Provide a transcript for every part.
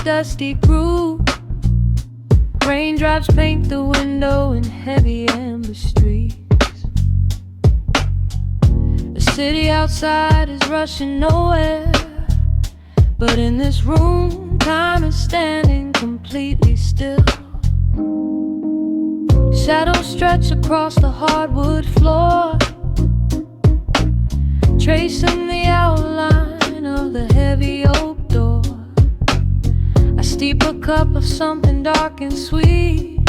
dusty groove. Raindrops paint the window in heavy amber streaks. The city outside is rushing nowhere, but in this room, time is standing completely still. Shadows stretch across the hardwood floor, tracing the outline of the heavy oak door. I steep a cup of something dark and sweet,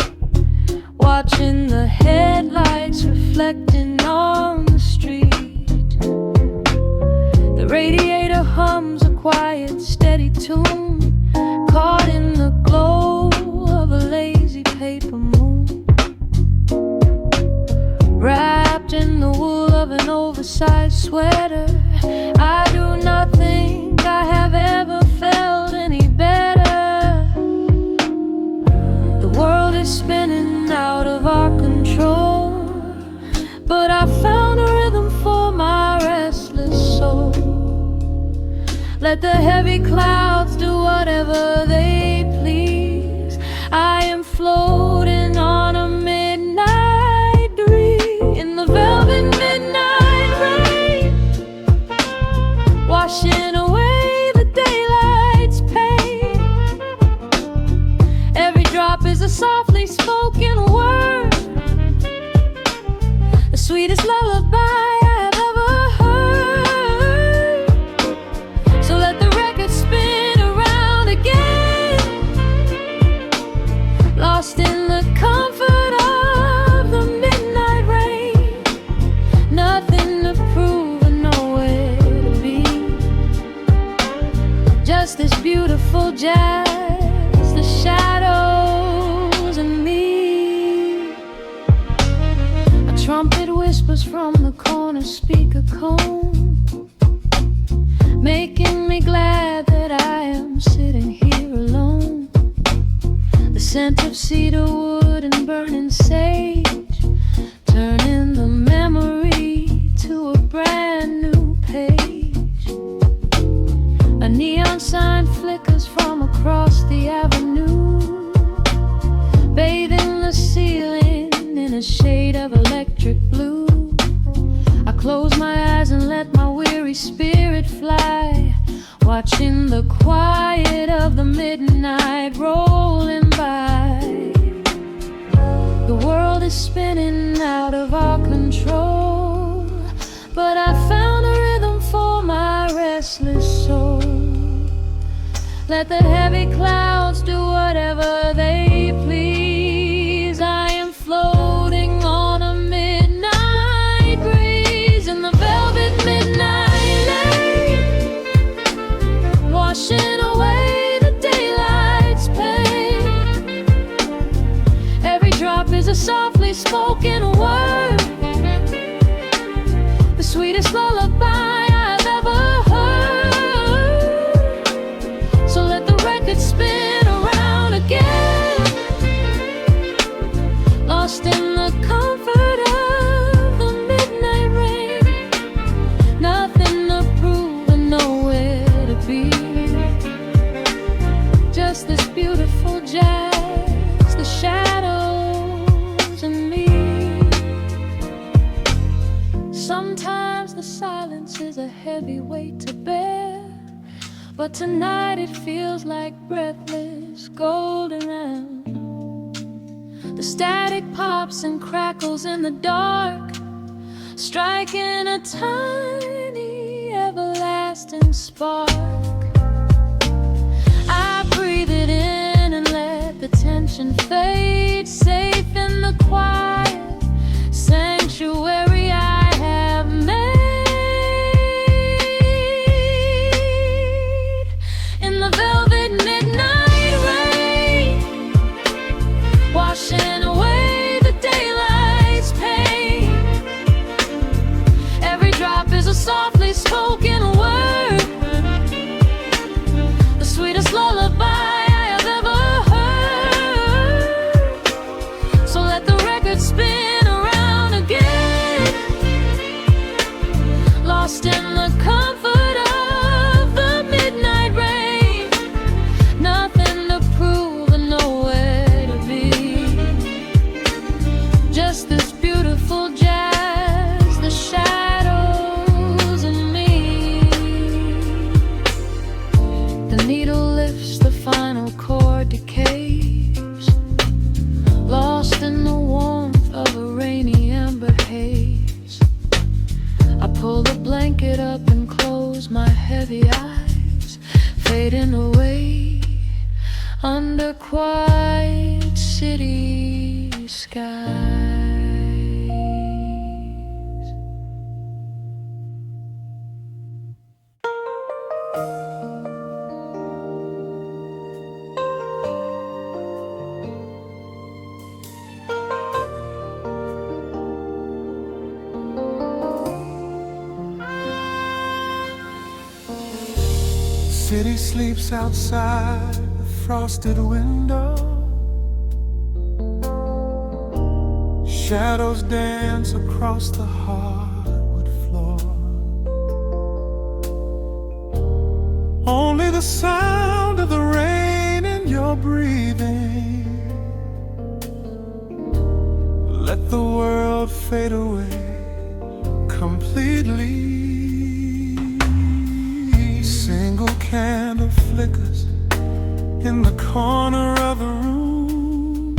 watching the headlights reflecting on the street. The radiator hums a quiet, steady tune, caught in the glow of a lazy paper moon. Wrapped in the wool of an oversized sweater, I do not think I have ever felt any better. The world is spinning out of our control, but I found a rhythm for my restless soul. Let the heavy clouds do whatever they please. I am floating on a midnight breeze in the velvet midnight rain, washing away the daylight's pain. Every drop is a softly spoken word, the sweetest lullaby I have ever heard. So let the record spin around again, lost in the comfort of the midnight rain. Nothing to prove and nowhere to be, just this beautiful jazz, the shadows and me. A trumpet whispers from the corner speaker cone, making me glad that I am sitting here alone. The scent of cedar wood and burning sage, turning the memory to a brand new page. A neon sign flickers from across the avenue, bathing the ceiling in a shade of electric blue. I close my eyes and let my weary spirit fly, watching the quiet of the midnight rolling by. The world is spinning out of our control, but I found a rhythm for my restless soul. Let the heavy clouds do whatever they please. I am floating on a midnight breeze in the velvet midnight lane, washing away the daylight's pain. Every drop is a softly spoken word, the sweetest lullaby I've ever heard. So let the record spin around again, lost in the comfort of the midnight rain. Nothing to prove and nowhere to be, just this beautiful jazz, the shadows and me. Sometimes the silence is a heavy weight to bear, but tonight it feels like breathless golden round. The static pops and crackles in the dark, striking a tiny everlasting spark. I breathe it in and let the tension fade, safe in the quiet sanctuary I have made. In the velvet midnight rain, washing away the daylight's pain. Every drop is a softly spoken word, the sweetest lullaby I have ever heard. So let the record spin drink it up and close my heavy eyes, fading away under quiet city skies. City sleeps outside the frosted window. Shadows dance across the hardwood floor. Only the sound of the rain in your breathing. Let the world fade away completely. Single candle flickers in the corner of the room,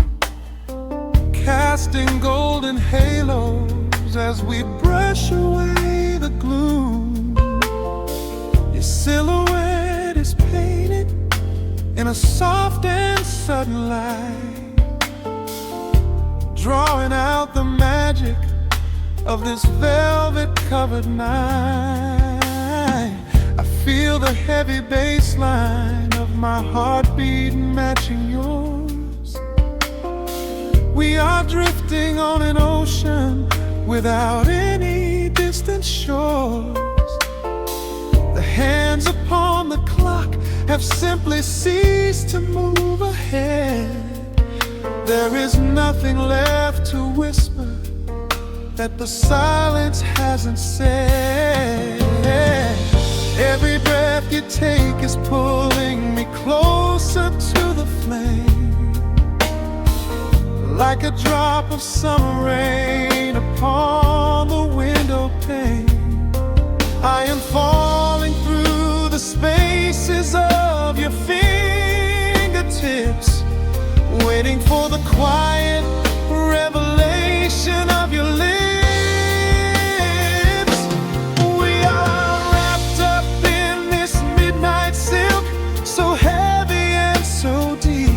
casting golden halos as we brush away the gloom. Your silhouette is painted in a soft and sudden light, drawing out the magic of this velvet-covered night. I feel the heavy bass line of my heartbeat matching yours. We are drifting on an ocean without any distant shores. The hands upon the clock have simply ceased to move ahead. There is nothing left to whisper that the silence hasn't said. Every breath you take is pulling me closer to the flame, like a drop of summer rain upon the window pane. I am falling through the spaces of your fingertips, waiting for the quiet revelation of your lips. So heavy and so deep,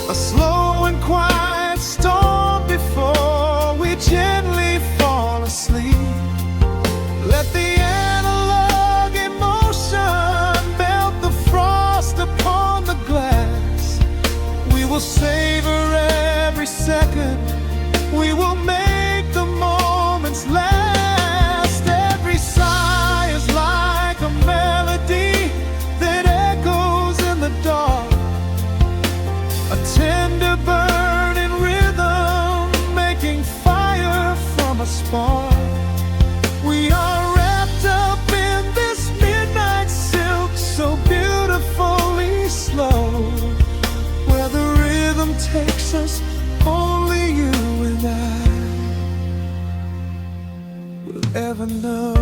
a slow and quiet storm before we gently fall asleep. Let the analog emotion melt the frost upon the glass. We will savor every second, we will make the moments last. Every sigh is like a melody that echoes in the dark, a tender burning rhythm making fire from a spark. We are wrapped up in this midnight silk, so beautifully slow, where the rhythm takes us, only you and I will ever know.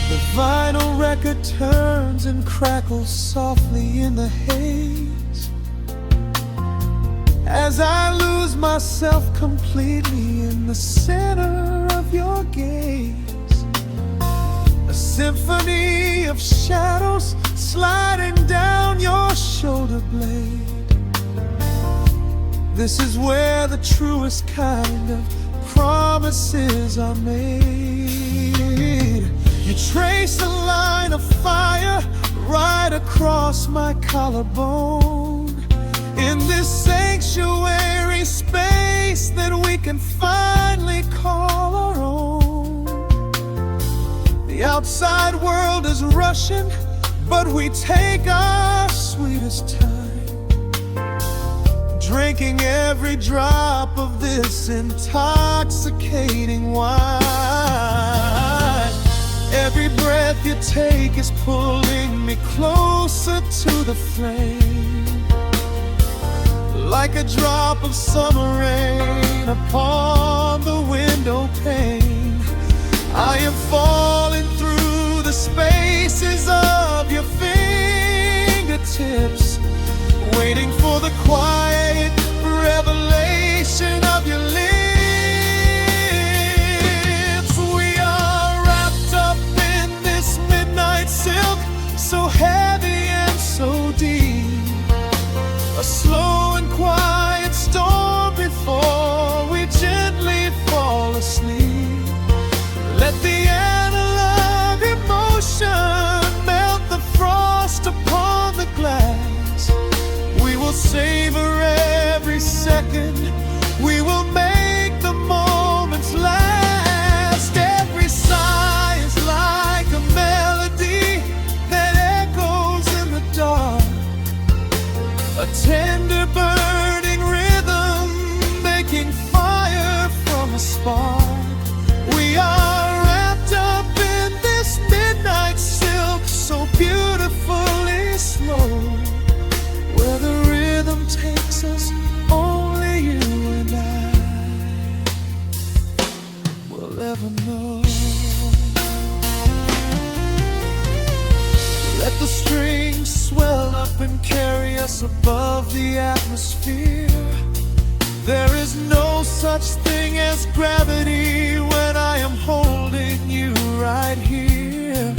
The vinyl record turns and crackles softly in the haze, as I lose myself completely in the center of your gaze. A symphony of shadows sliding down your shoulder blade. This is where the truest kind of promises are made. You trace a line of fire right across my collarbone, in this sanctuary space that we can finally call our own. The outside world is rushing, but we take our sweetest time, drinking every drop of this intoxicating wine. Every breath you take is pulling me closer to the flame, like a drop of summer rain upon the window pane. I am falling through the spaces of your fingertips, waiting for the quiet revelation of your lips. We are wrapped up in this midnight silk, so heavy and so deep, a slow and quiet storm before we gently fall asleep. Let the analog emotion melt the frost upon the glass. We will savor every second, we will make the moments last. Every sigh is like a melody that echoes in the dark, a tender burning rhythm making fire from a spark. We are wrapped up in this midnight silk, so beautifully slow, where the rhythm takes us, only you and I will ever know. Let the strings swell up and carry us above the atmosphere. There is no such thing as gravity when I am holding you right here.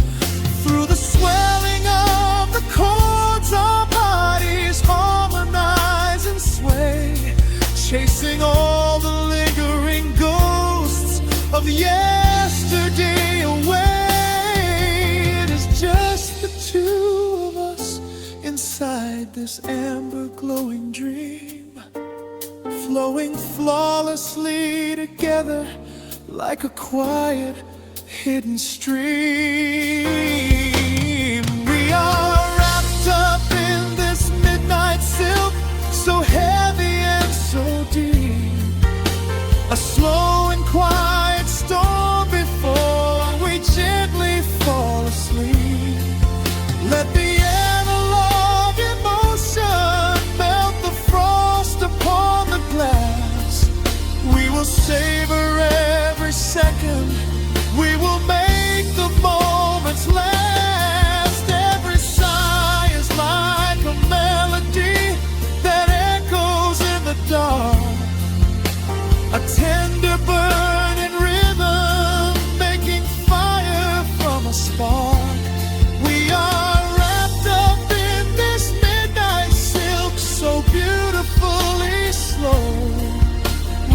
Through the swelling of the chords, our bodies harmonize and sway, chasing all the lingering ghosts of yesterday away. It is just the two of us inside this amber glowing dream, flowing flawlessly together like a quiet hidden stream. We are wrapped up in this midnight silk, so heavy and so deep, a slow and quiet storm before we gently fall asleep. Let the analog emotion melt the frost upon the glass. We will savor every second, we will make the moments last. Every sigh is like a melody that echoes in the dark, a tender burning rhythm making fire from a spark. We are wrapped up in this midnight silk, so beautifully slow,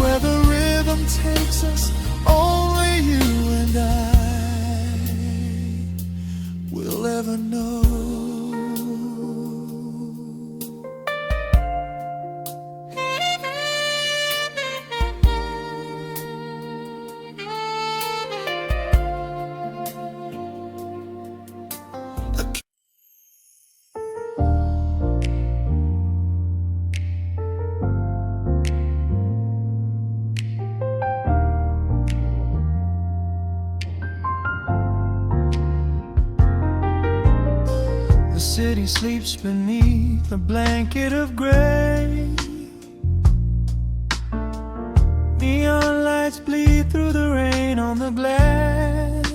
where the rhythm takes us, only you and I will ever know. The city sleeps beneath a blanket of gray. Neon lights bleed through the rain on the glass.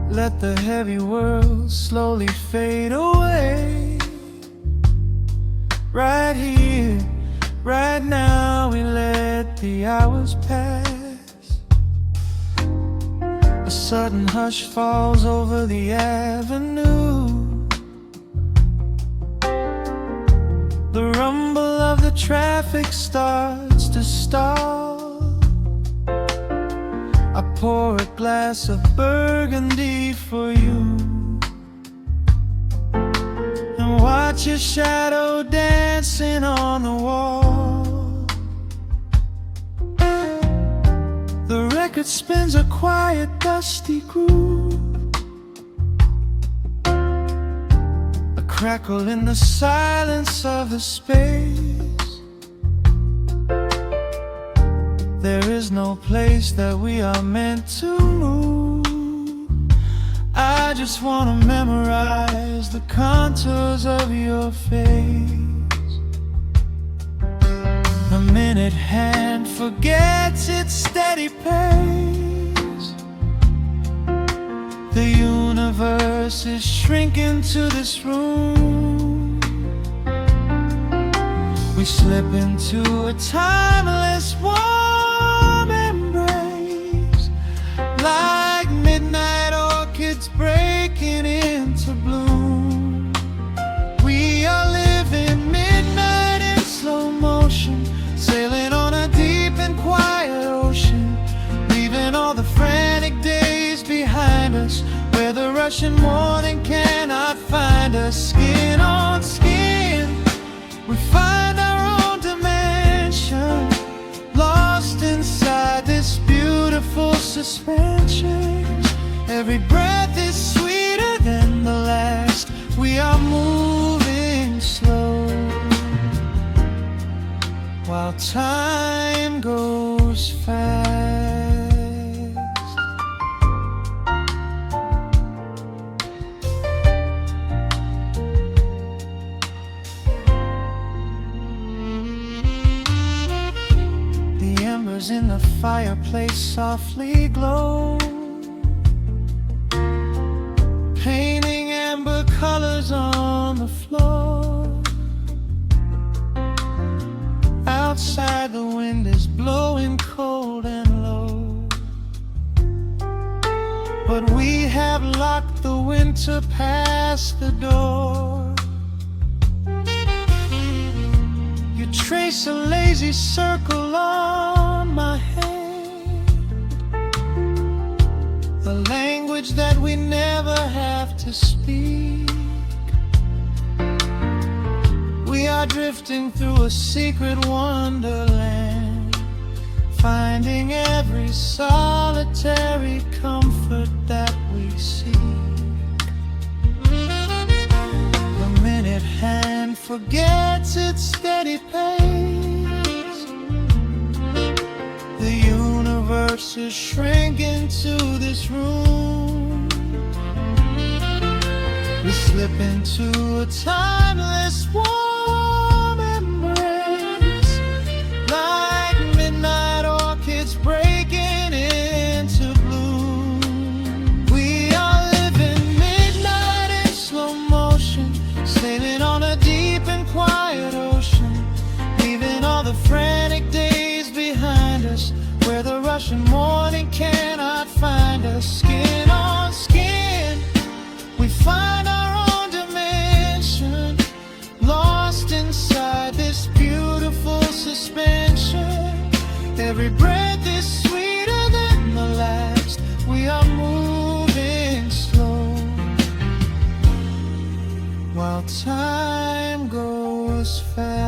Let the heavy world slowly fade away. Right here, right now, we let the hours pass. A sudden hush falls over the avenue. The rumble of the traffic starts to stall. I pour a glass of burgundy for you and watch your shadow dancing on the wall. The record spins a quiet, dusty groove, a crackle in the silence of the space. There is no place that we are meant to move. I just wanna memorize the contours of your face. A minute hand forgets its steady pace. universe is shrinking to this room. We slip into a timeless warm embrace, like midnight orchids breaking into bloom. We are living midnight in slow motion, sailing on a deep and quiet ocean, leaving all the frantic days behind us, where the rushing morning cannot find us. Skin on skin, we find our own dimension, lost inside this beautiful suspension. Every breath is sweeter than the last. We are moving slow, while time goes fast. The embers in the fireplace softly glow, painting amber colors on the floor. Outside the wind is blowing cold and low, but we have locked the winter past the door. You trace a lazy circle on my hand, a language that we never have to speak. We are drifting through a secret wonderland, finding every solitary comfort that we seek. The minute hand forgets its steady pace, the universe is shrinking to this room. We slip into a timeless warm embrace, like midnight orchids breaking into bloom. We are living midnight in slow motion, sailing on a deep and quiet ocean, leaving all the frantic days behind us, where the rushing morning cannot find us. Skin on skin, we find our own dimension, lost inside this beautiful suspension. Every breath is sweeter than the last. We are moving slow, while time goes fast.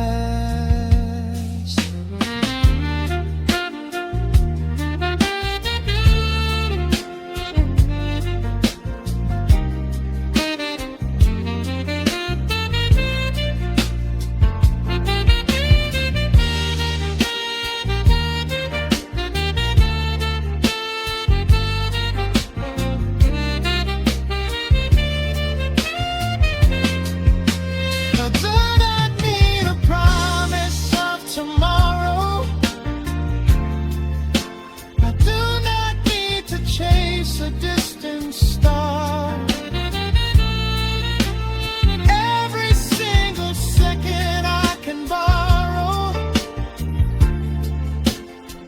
A distant star, every single second I can borrow,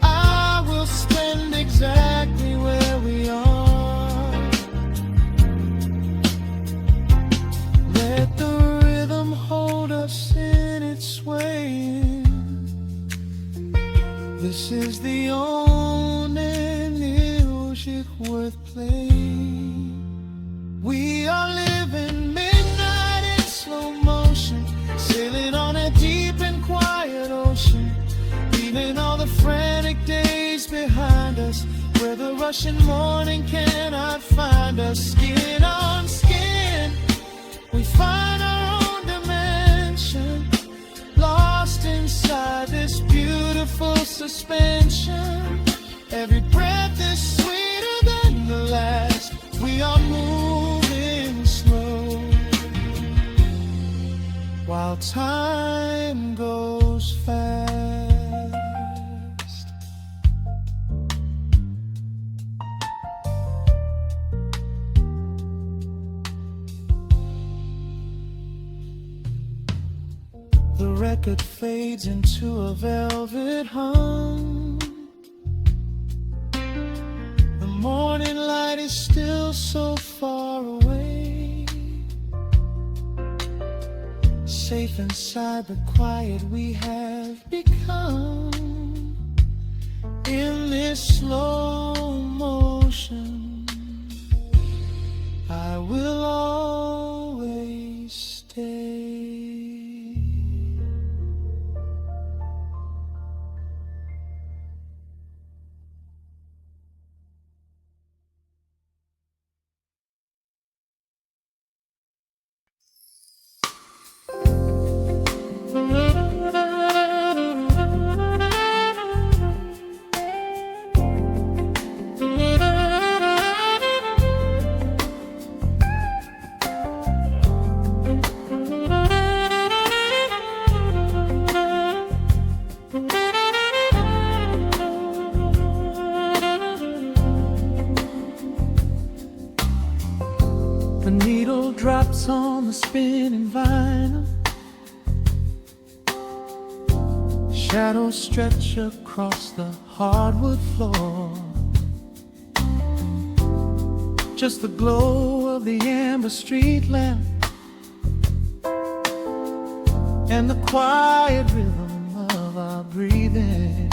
I will spend exactly where we are. Let the rhythm hold us in its swaying. This is the only music worth playing. We are living midnight in slow motion, sailing on a deep and quiet ocean, leaving all the frantic days behind us, where the rushing morning cannot find us. Skin on skin, we find our own dimension, lost inside this beautiful suspension. Every breath is sweeter than the last. We are moving slow, while time goes fast. The record fades into a velvet hum. The morning light is still so far away. Safe inside the quiet we have become. In this slow motion, I will always stay. The needle drops on the spinning vinyl. Shadows stretch across the hardwood floor. Just the glow of the amber street lamp and the quiet rhythm of our breathing.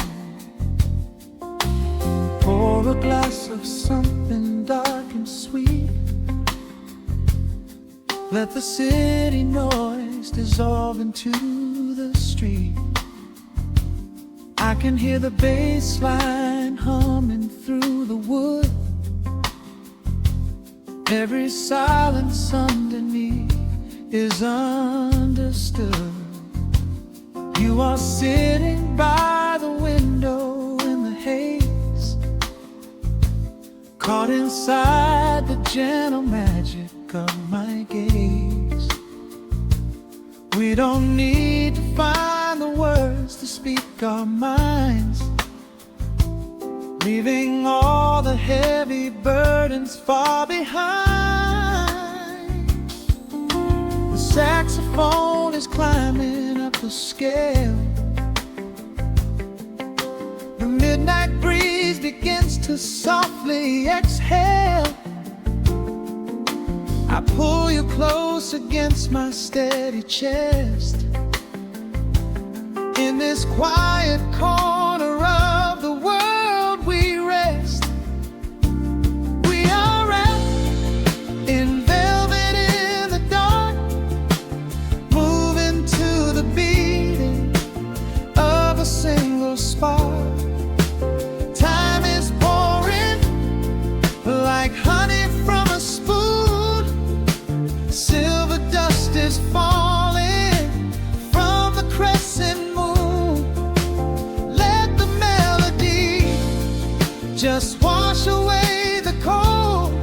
Pour a glass of something dark and sweet. Let the city noise dissolve into the street. I can hear the bass line humming through the wood. Every silence underneath is understood. You are sitting by the window in the haze, caught inside the gentle magic of my gaze. We don't need to find the words to speak our minds, leaving all the heavy burdens far behind. The saxophone is climbing up the scale. The midnight breeze begins to softly exhale. I pull you close against my steady chest. In this quiet corner of the world we rest. We are wrapped in velvet in the dark, moving to the beating of a single spark. Time is pouring like honey from a spoon. Silver dust is falling from the crescent moon. Let the melody just wash away the cold.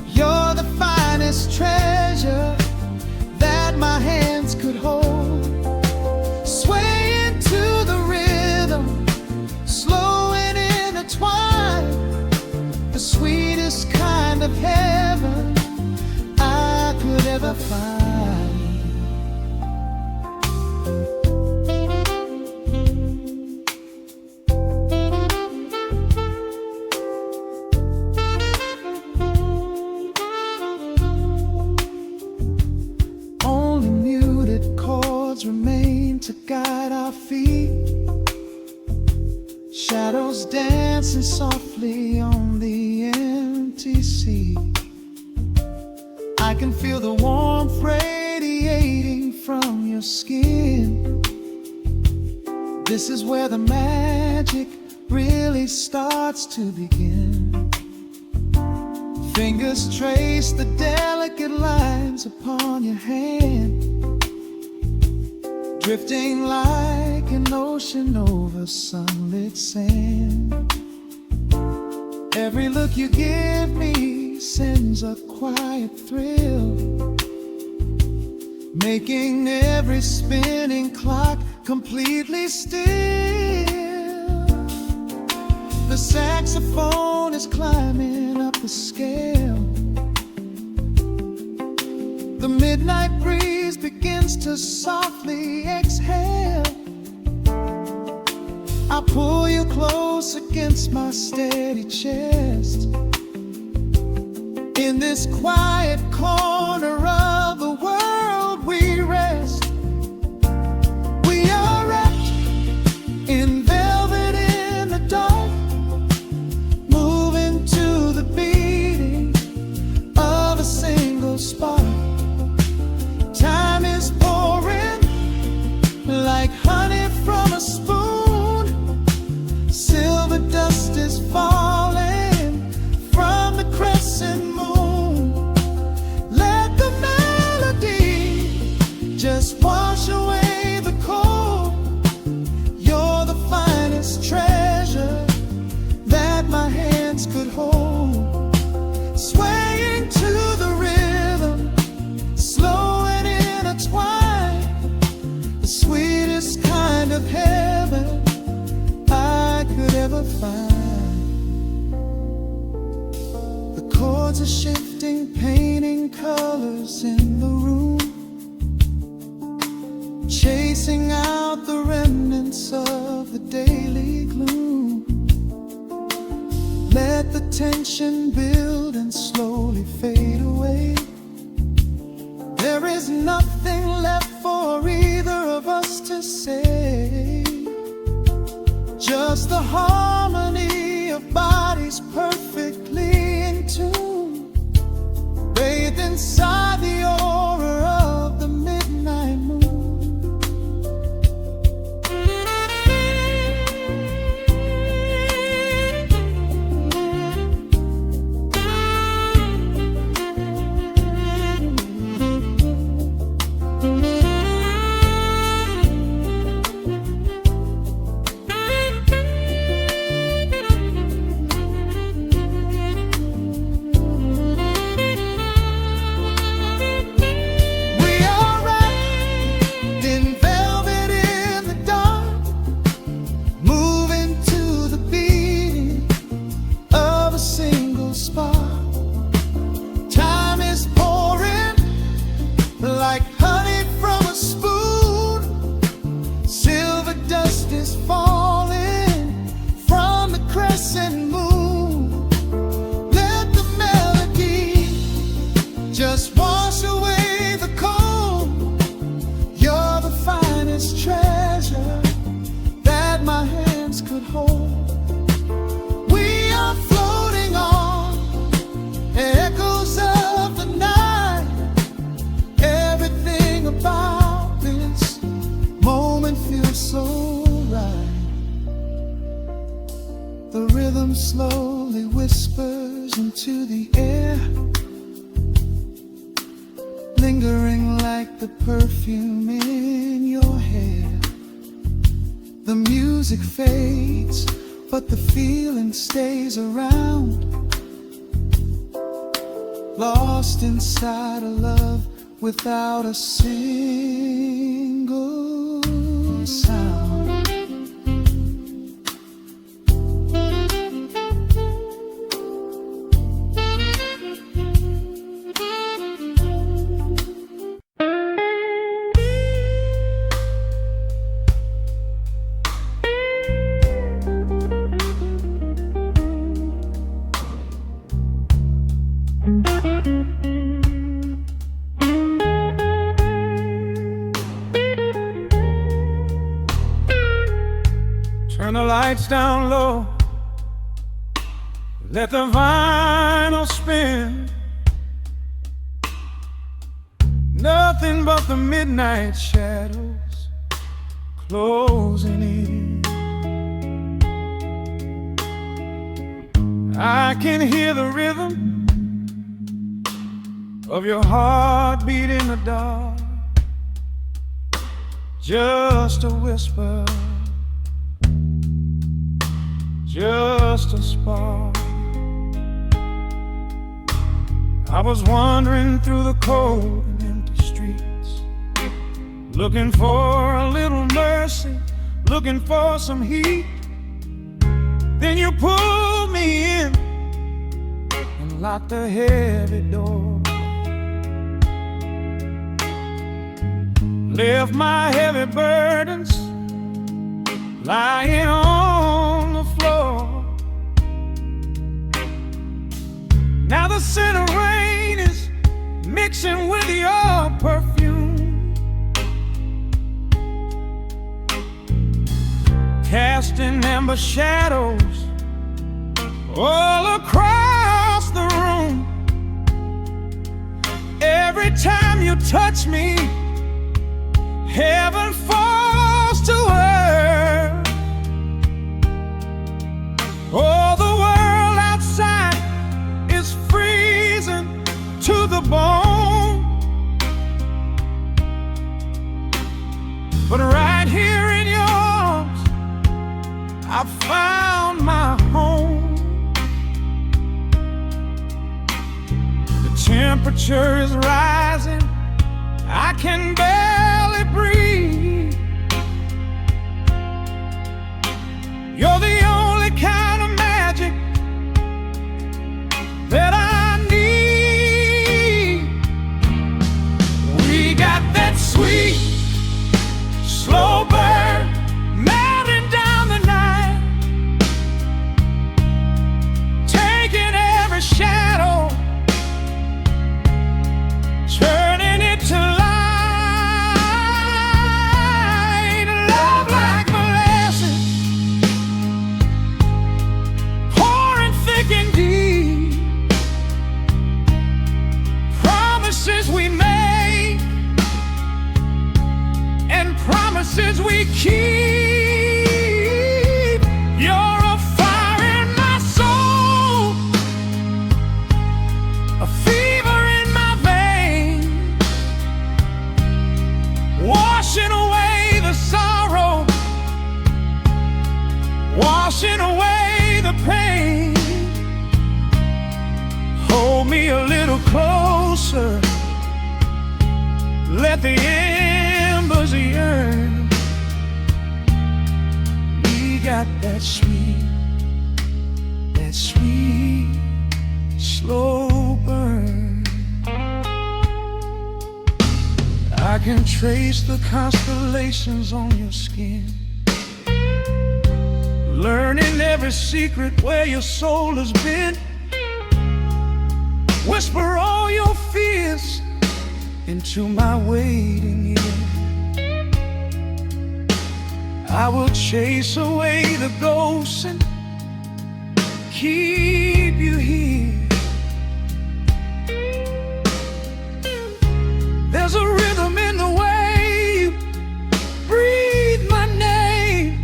You're the finest treasure that my hands could hold. Swaying to the rhythm, slow and intertwined. The sweetest kind of heaven I could ever find. Only muted chords remain to guide our feet. Shadows dancing softly on the empty sea. I can feel the warmth radiating from your skin. This is where the magic really starts to begin. Fingers trace the delicate lines upon your hand, drifting like an ocean over sunlit sand. Every look you give me sends a quiet thrill, making every spinning clock completely still. The saxophone is climbing up the scale. The midnight breeze begins to softly exhale. I pull you close against my steady chest. In this quiet corner of the world we rest. We are wrapped in velvet in the dark, moving to the beating of a single spark. Time is pouring like honey from a spoon. Silver dust is falling from the crescent moon. Let the melody just wash away the cold. You're the finest treasure that my hands could hold. Swaying to the rhythm, slow and intertwined, the sweetest kind of heaven I could ever find. The chords are shifting, painting colors in the room, chasing out the remnants of the daily gloom. Let the tension build and slowly fade away. There is nothing left for either of us to say. Just the harmony of bodies perfectly in tune, bathed inside the aura of the midnight moon. Just wash away the cold. You're the finest treasure that my hands could hold. We are floating on echoes of the night. Everything about this moment feels so right. The rhythm slowly whispers into the air, lingering like the perfume in your hair. The music fades, but the feeling stays around, lost inside a love without a single sound. Turn the lights down low, let the vinyl spin. Nothing but the midnight shadows closing in. I can hear the rhythm of your heartbeat in the dark, just a whisper, just a spark. I was wandering through the cold and empty streets, looking for a little mercy, looking for some heat. Then you pulled me in and locked the heavy door. lift my heavy burdens lying on the floor. Now the scent of rain is mixing with your perfume, casting amber shadows all across the room. Every time you touch me, heaven falls to earth. Oh, the world outside is freezing to the bone, but right here in your arms I found my home. The temperature is rising, I can barely breathe. You're the only kind of magic that I need. We got that sweet, slow burn melting down the night, taking every shadow, turning it to light. Love like molasses, pouring thick and deep. Promises we make and promises we keep. You're a fire in my soul, a fever in my veins, washing away the sorrow, washing away the pain. Hold me a little closer, let the embers yearn. We got that sweet, slow burn. I can trace the constellations on your skin, learning every secret where your soul has been. Whisper all your fears into my waiting ear. I will chase away the ghosts and keep you here. There's a rhythm in the way you breathe my name.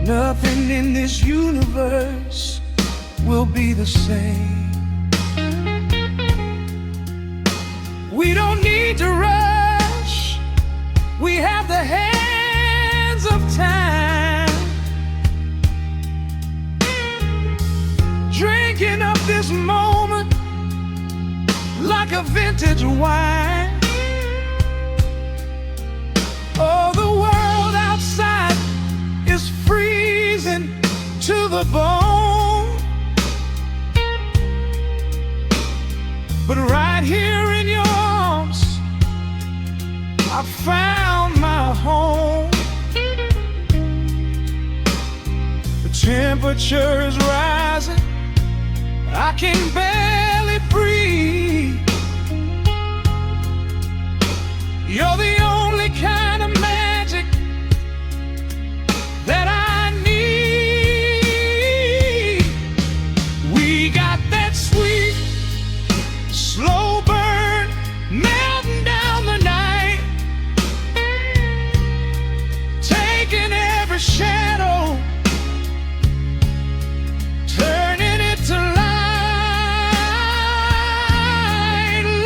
Nothing in this universe will be the same. We don't need to rush, we have the hands of time, drinking up this moment like a vintage wine. Oh, the world outside is freezing to the bone, but right here in your arms I found my home. The temperature is rising, I can barely breathe. You're the only kind of magic that I need. We got that sweet, slow burn melting down the night, taking every shadow, turning it to light.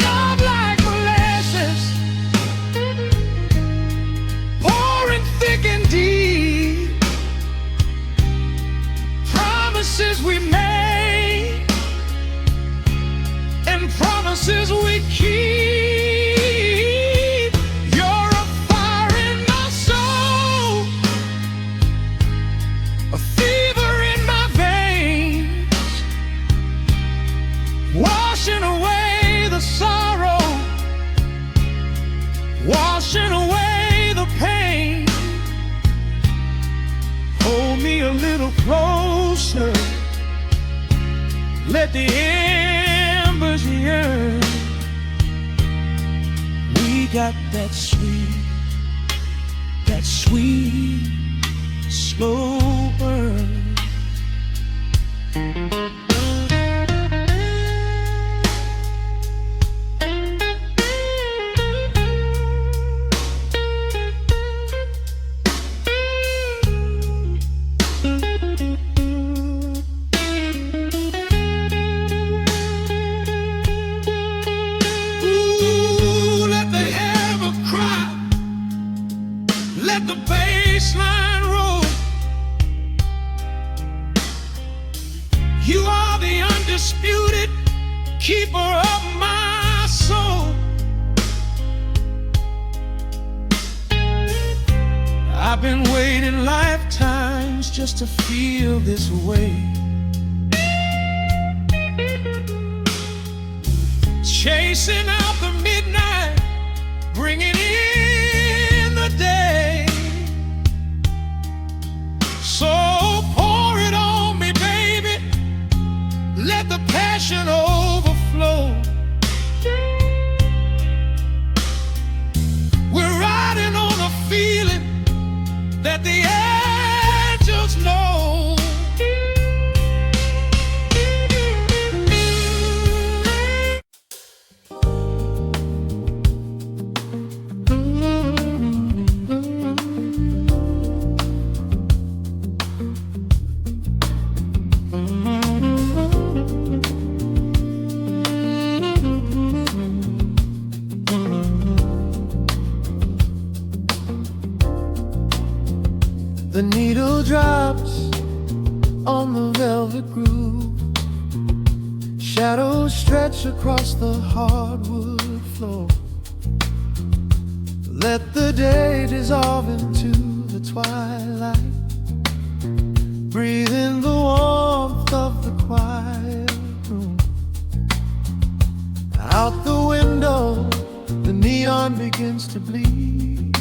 Love like molasses, pouring thick and deep. Promises we made and promises we keep. You're a fire in my soul, a fever in my veins, washing away the sorrow, me a little closer. Let the embers yearn. We got that sweet, slow burn. Let the bassline roll. You are the undisputed keeper of my soul. I've been waiting lifetimes just to feel this way. Chasing out the midnight, bringing in the day. So pour it on me, baby. Let the passion overflow. We're riding on a feeling that the angels know. The needle drops on the velvet groove. Shadows stretch across the hardwood floor. Let the day dissolve into the twilight. Breathe in the warmth of the quiet room. Out the window, the neon begins to bleed.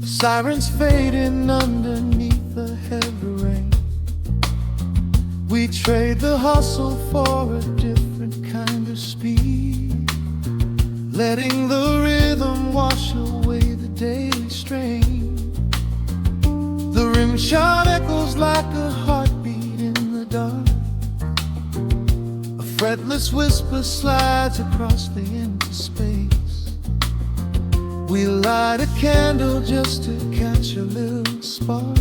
Sirens fading underneath the heavy rain. We trade the hustle for a different kind of speed, letting the rhythm wash away the daily strain. The rim shot echoes like a heartbeat in the dark. A fretless whisper slides across the empty space. We light a candle just to catch a little spark,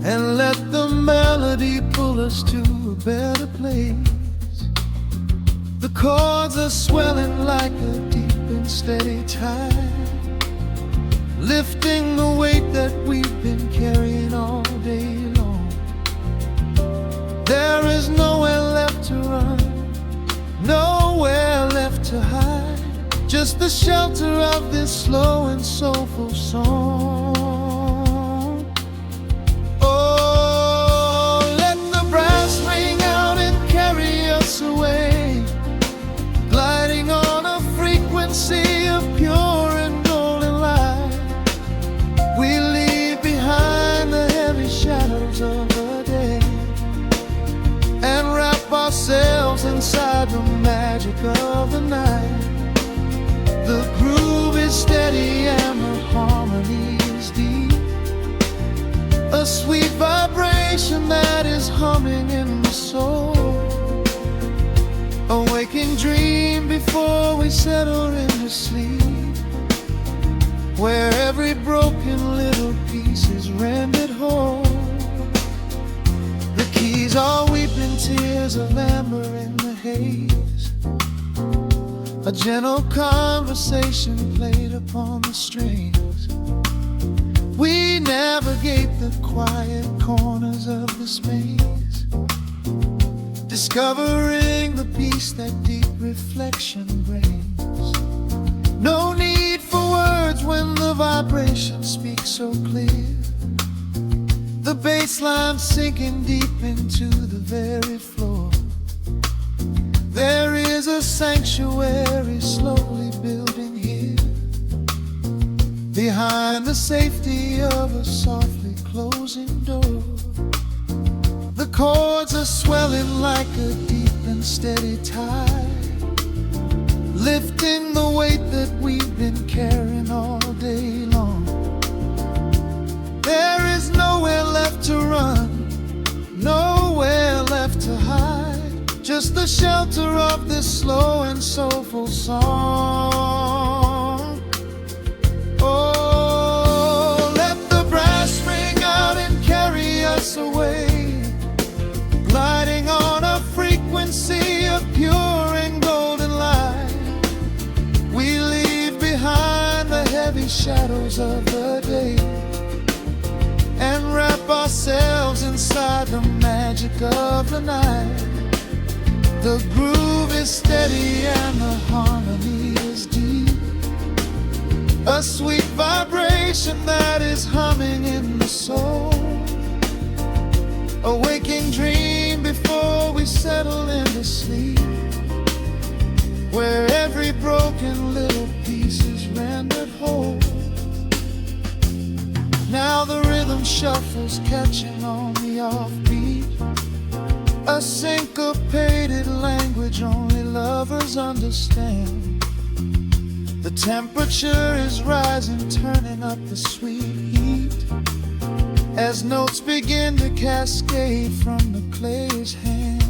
and let the melody pull us to a better place. The chords are swelling like a deep and steady tide, lifting the weight that we've been carrying all day long. There is nowhere left to run, nowhere left to hide, just the shelter of this slow and soulful song. Oh, let the brass ring out and carry us away, gliding on a frequency of pure and golden light. We leave behind the heavy shadows of the day and wrap ourselves inside the magic of the night. The groove is steady and the harmony is deep, a sweet vibration that is humming in the soul. A waking dream before we settle into sleep, where every broken little piece is rendered whole. The keys are weeping tears of amber in the haze, a gentle conversation played upon the strings. We navigate the quiet corners of this maze, discovering the peace that deep reflection brings. No need for words when the vibration speaks so clear. The bass line sinking deep into the very floor. There is a sanctuary slowly building here, behind the safety of a softly closed closing door. The chords are swelling like a deep and steady tide, lifting the weight that we've been carrying all day long. There is nowhere left to run, nowhere left to hide, just the shelter of this slow and soulful song. Oh, let the brass ring out and carry us away, gliding on a frequency of pure and golden light. We leave behind the heavy shadows of the day and wrap ourselves inside the magic of the night. The groove is steady and the harmony is deep, a sweet vibration that is humming in the soul, a waking dream before we settle into sleep, where every broken little piece is rendered whole. Now the rhythm shuffles, catching on the offbeat, a syncopated language only lovers understand. The temperature is rising, turning up the sweet heat, as notes begin to cascade from the clay's hand.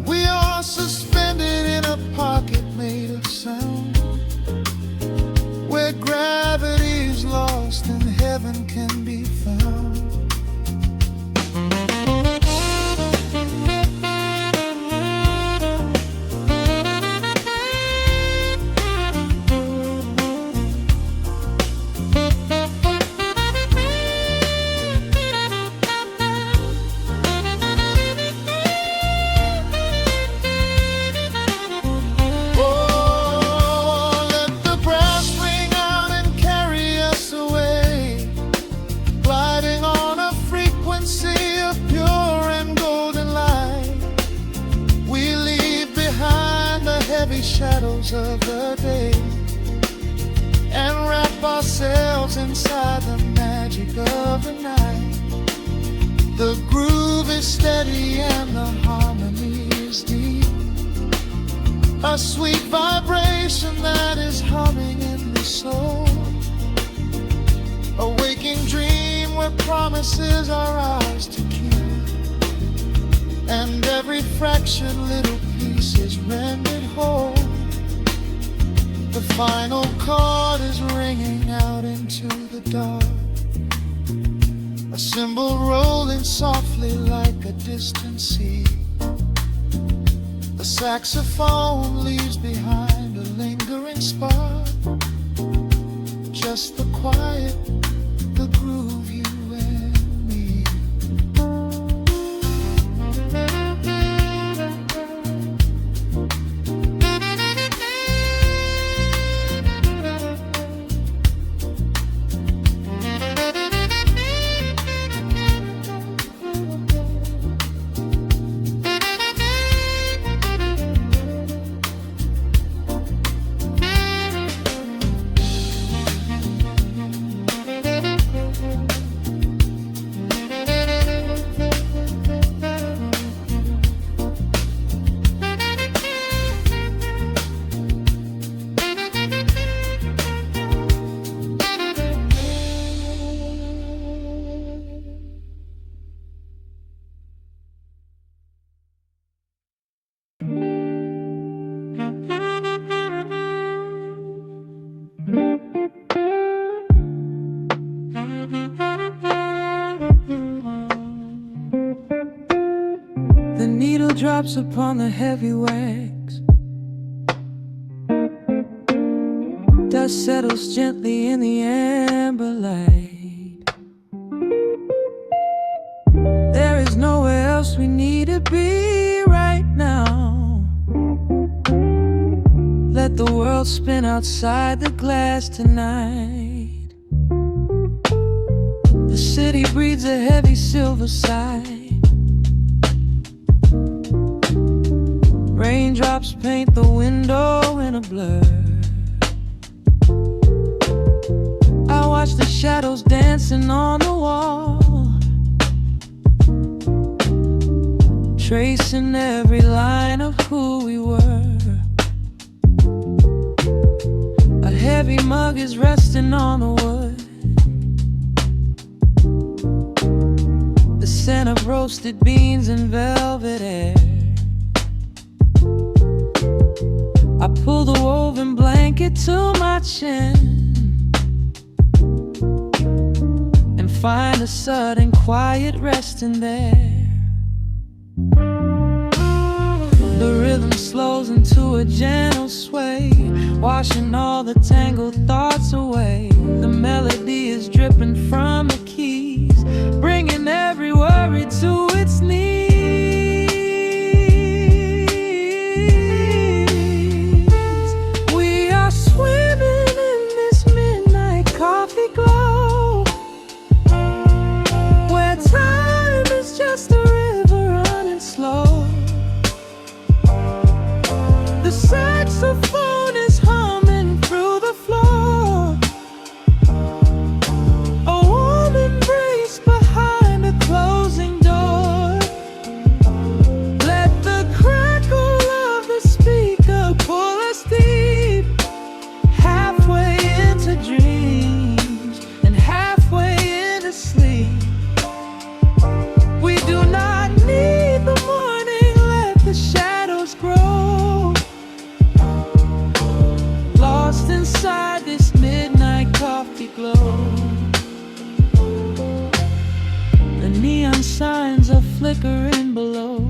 We are suspended in a pocket made of sound, where gravity is lost and heaven can be found. Shadows of the day and wrap ourselves inside the magic of the night. The groove is steady and the harmony is deep, a sweet vibration that is humming in the soul, a waking dream where promises are ours to keep, and every fractured little piece is rendered whole. The final chord is ringing out into the dark, a cymbal rolling softly like a distant sea. The saxophone leaves behind a lingering spark, just the quiet, the groove, you and me. The needle drops upon the heavy wax, dust settles gently in the amber light. There is nowhere else we need to be right now. Let the world spin outside the glass tonight. The city breathes a heavy silver sigh. Raindrops paint the window in a blur. I watch the shadows dancing on the wall, tracing every line of who we were. A heavy mug is resting on the wood, the scent of roasted beans and velvet air. I pull the woven blanket to my chin and find a sudden quiet resting there. The rhythm slows into a gentle sway, washing all the tangled thoughts away. The melody is dripping from the keys, bringing every worry to its knees. We are swimming in this midnight coffee glow, where time is just a river running slow. The saxophone is humming through the floor, a warm embrace behind a closing door. Let the crackle of the speaker pull us deep, halfway into dreams and halfway into sleep. We do not need the morning, let the shadows grow. Lost inside this midnight coffee glow. The neon signs are flickering below,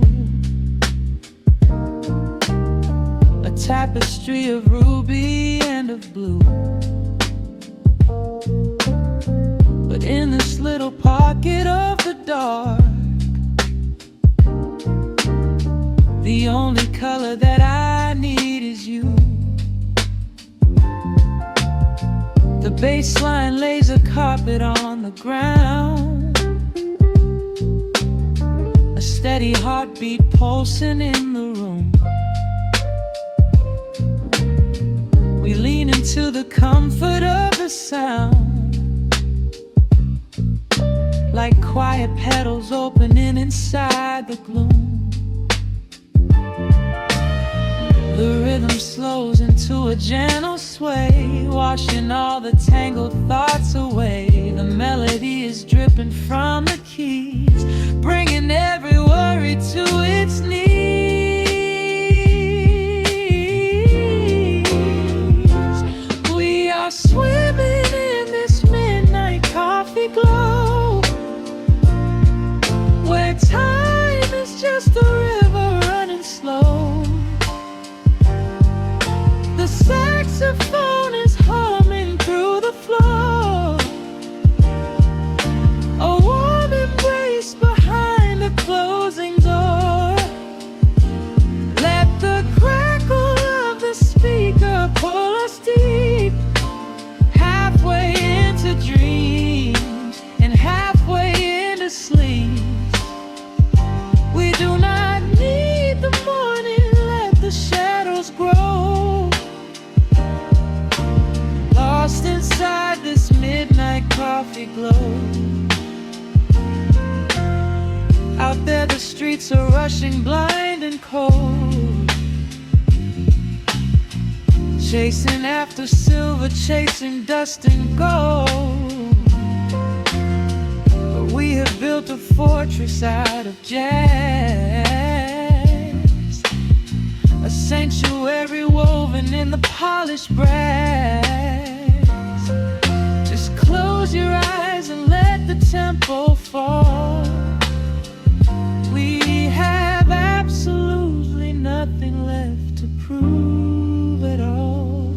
a tapestry of ruby and of blue. But in this little pocket of the dark, the only color that I need is you. The bassline lays a carpet on the ground, a steady heartbeat pulsing in the room. We lean into the comfort of the sound, like quiet petals opening inside the gloom. The rhythm slows into a gentle sway, washing all the tangled thoughts away. The melody is dripping from the keys, bringing every worry to its knees. We are swimming in this midnight coffee glow, where time is just a river running slow. The saxophone is humming through the floor, a warm embrace behind a closing door. Let the crackle of the speaker pull us deep, halfway into dreams and halfway into sleep. We do not need the morning, let the shadows grow. Lost inside this midnight coffee glow. Out there the streets are rushing blind and cold, chasing after silver, chasing dust and gold. But we have built a fortress out of jazz, a sanctuary woven in the polished brass. Just close your eyes and let the tempo fall. We have absolutely nothing left to prove at all.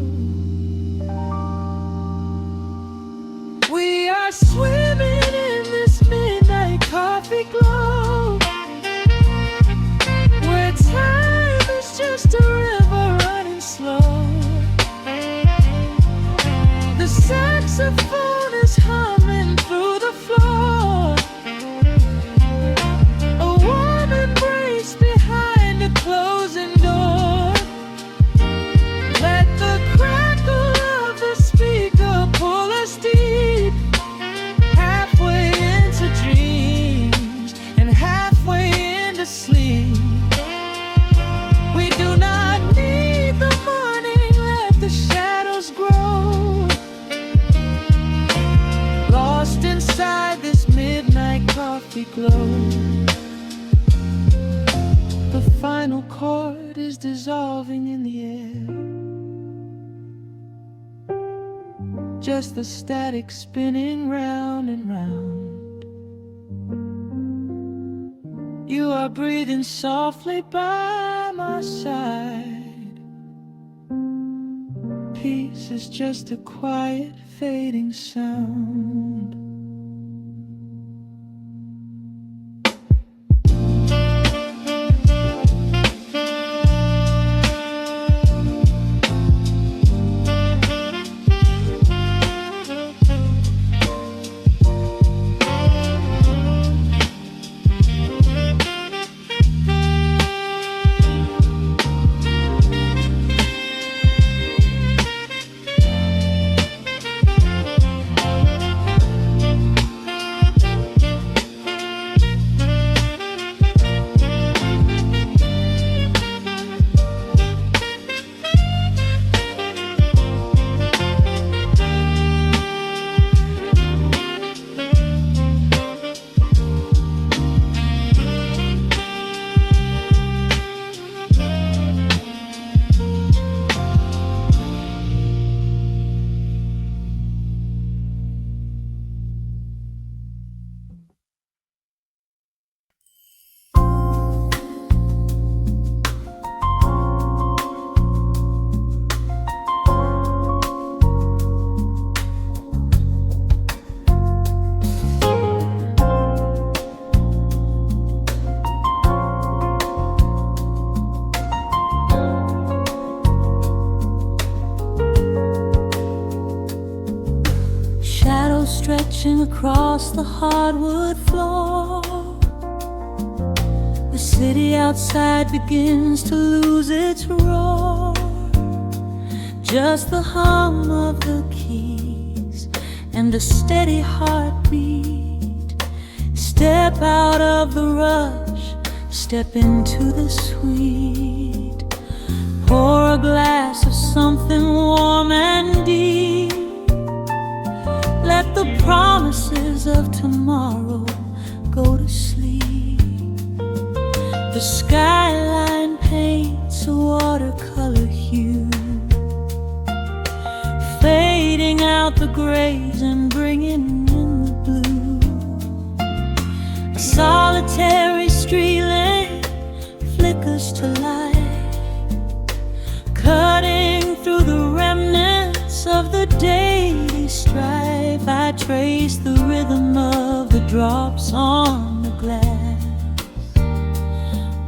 We are swimming in this midnight coffee glow, where time is just a river running slow. The saxophone is humming through the floor, misty glow. The final chord is dissolving in the air, just the static spinning round and round. You are breathing softly by my side. Peace is just a quiet fading sound. Stretching across the hardwood floor, the city outside begins to lose its roar. Just the hum of the keys and a steady heartbeat. Step out of the rush, step into the sweet. Pour a glass of something warm and deep. Let the promises of tomorrow go to sleep. The skyline paints a watercolor hue, fading out the grays and bringing in the blue. A solitary street lamp flickers to light, cutting through the remnants of the daily strife. I trace the rhythm of the drops on the glass,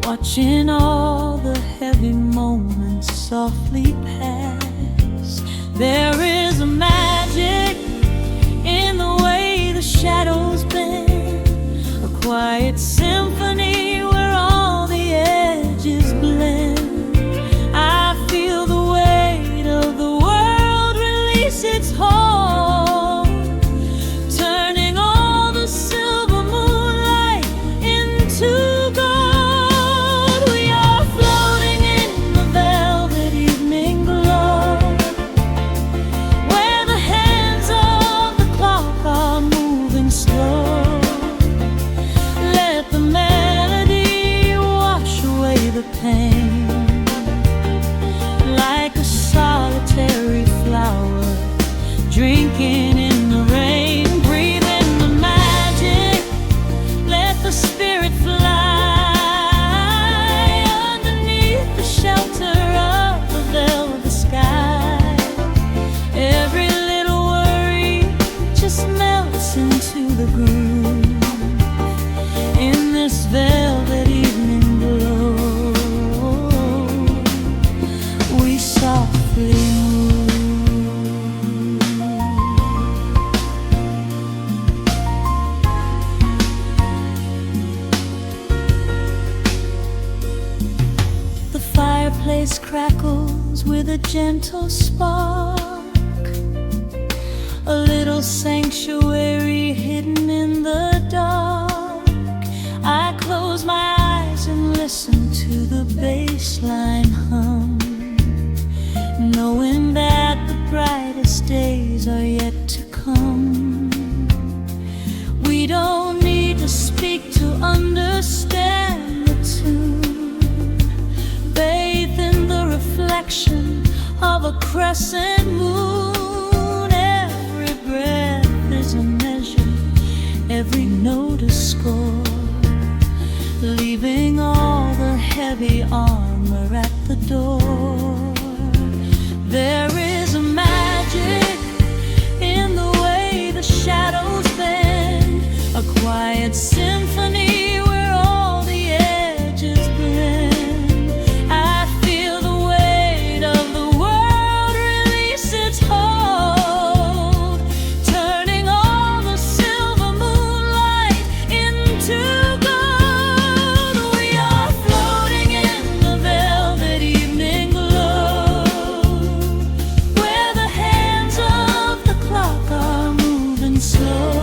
watching all the heavy moments softly pass. There is a magic in the way the shadows bend, a quiet symphony where all the edges blend. I feel the weight of the world release its hold, turning all the silver moonlight into gold. We are floating in the velvet evening glow, where the hands of the clock are moving slow. Let the melody wash away the pain, like a solitary flower drinking in the rain. Breathe in the magic, let the spirit fly underneath the shelter of the velvet sky. Every little worry just melts into the groove in this velvet evening glow. We softly move. The fireplace crackles with a gentle spark, a little sanctuary hidden in the dark. I close my eyes and listen to the bassline hum, knowing that the brightest days are yet to come. We don't need to speak seek to understand the tune, bathed in the reflection of a crescent moon. Every breath is a measure, every note a score, leaving all the heavy armor at the door. There is a magic in the way the shadows bend, a quiet symphony where all the edges blend. I feel the weight of the world release its hold, turning all the silver moonlight into gold. We are floating in the velvet evening glow, where the hands of the clock are moving slow.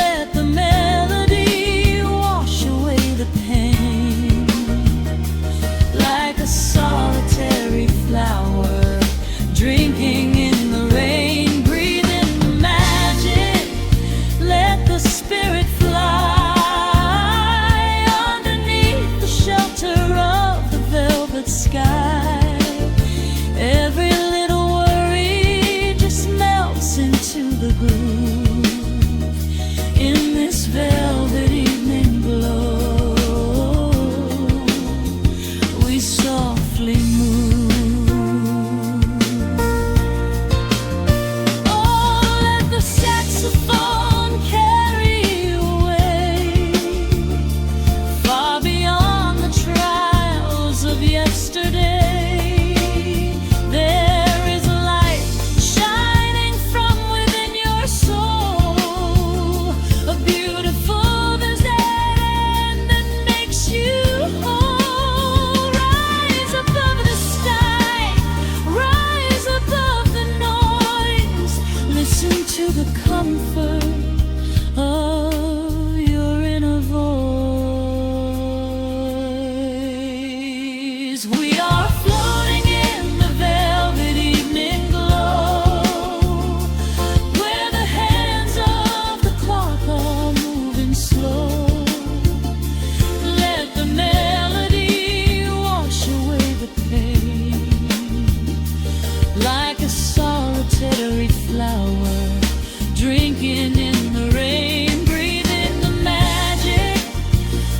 Let the melody wash away the pain, like a solitary flower drinking in the rain. Breathe in the magic, let the spirit fly underneath the shelter of the velvet sky. Every little worry just melts into the groove in this velvet evening glow. We softly move. Oh, let the saxophone carry you away, far beyond the trials of yesterday. There is a light shining from within your soul, a beautiful vision that makes you whole. Rise above the sky, rise above the noise, listen to the comfort of your inner voice. We are floating in the velvet evening glow, where the hands of the clock are moving slow. Let the melody wash away the pain, like a solitary flower drinking in the rain. Breathe in the magic,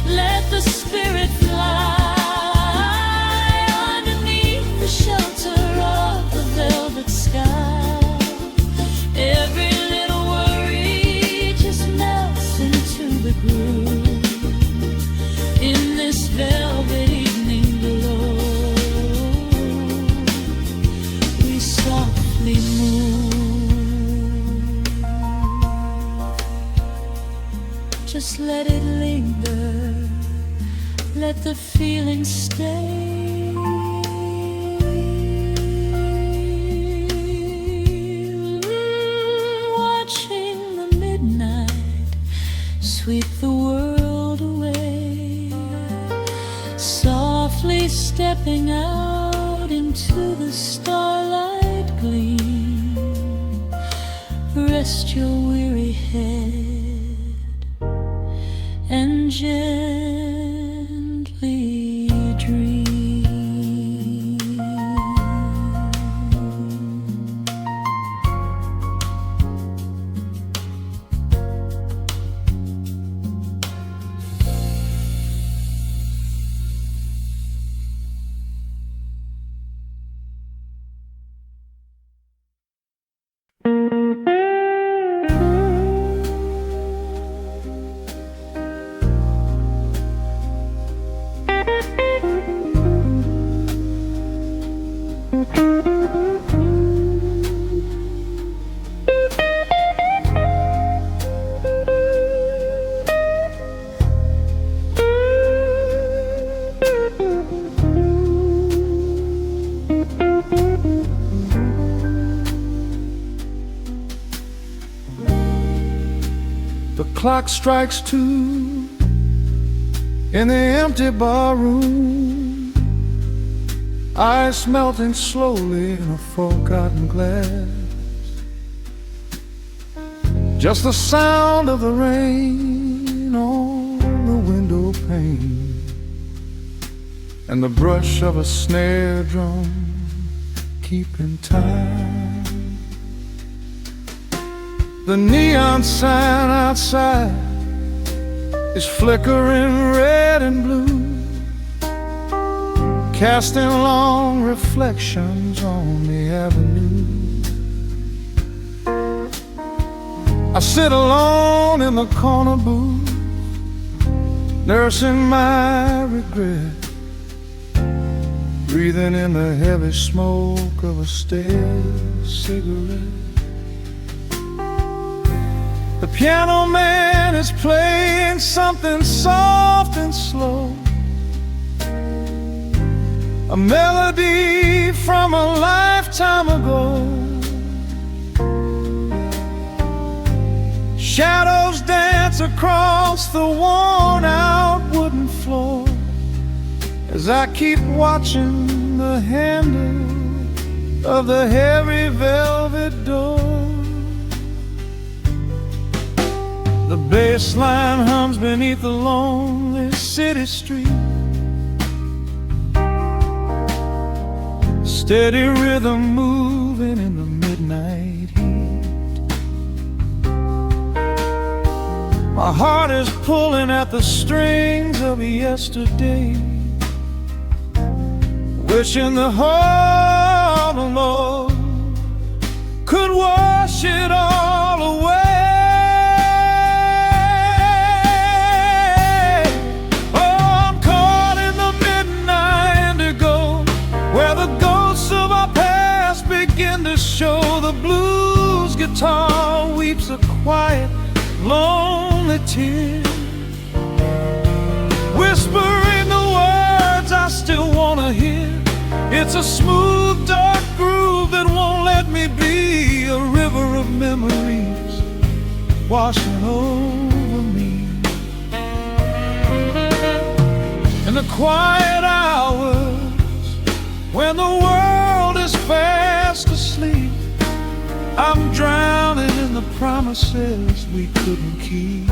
let the spirit fly underneath the shelter of the velvet sky. Every little worry just melts into the groove in this velvet evening glow. We softly move. Just let it linger, let the feeling stay. Watching the midnight sweep the world away, softly stepping out into the starlight gleam. Rest your weary head and gently dream. The clock strikes 2 in the empty bar room, ice melting slowly in a forgotten glass. Just the sound of the rain rain on the window pane and the brush of a snare drum keeping time. The neon sign outside is flickering red and blue, casting long reflections on the avenue. I sit alone in the corner booth, nursing my regret, breathing in the heavy smoke of a stale cigarette. The piano man is playing something soft and slow, a melody from a lifetime ago. Shadows dance across the worn-out wooden floor as I keep watching the handle of the heavy velvet door. The bass line hums beneath the lonely city street, steady rhythm moving in the midnight heat. My heart is pulling at the strings of yesterday, wishing the heart alone could wash it all away. Show the blues guitar weeps a quiet, lonely tear, whispering the words I still wanna hear. It's a smooth, dark groove that won't let me be, a river of memories washing over me. In the quiet hours when the world is fast asleep, I'm drowning in the promises we couldn't keep.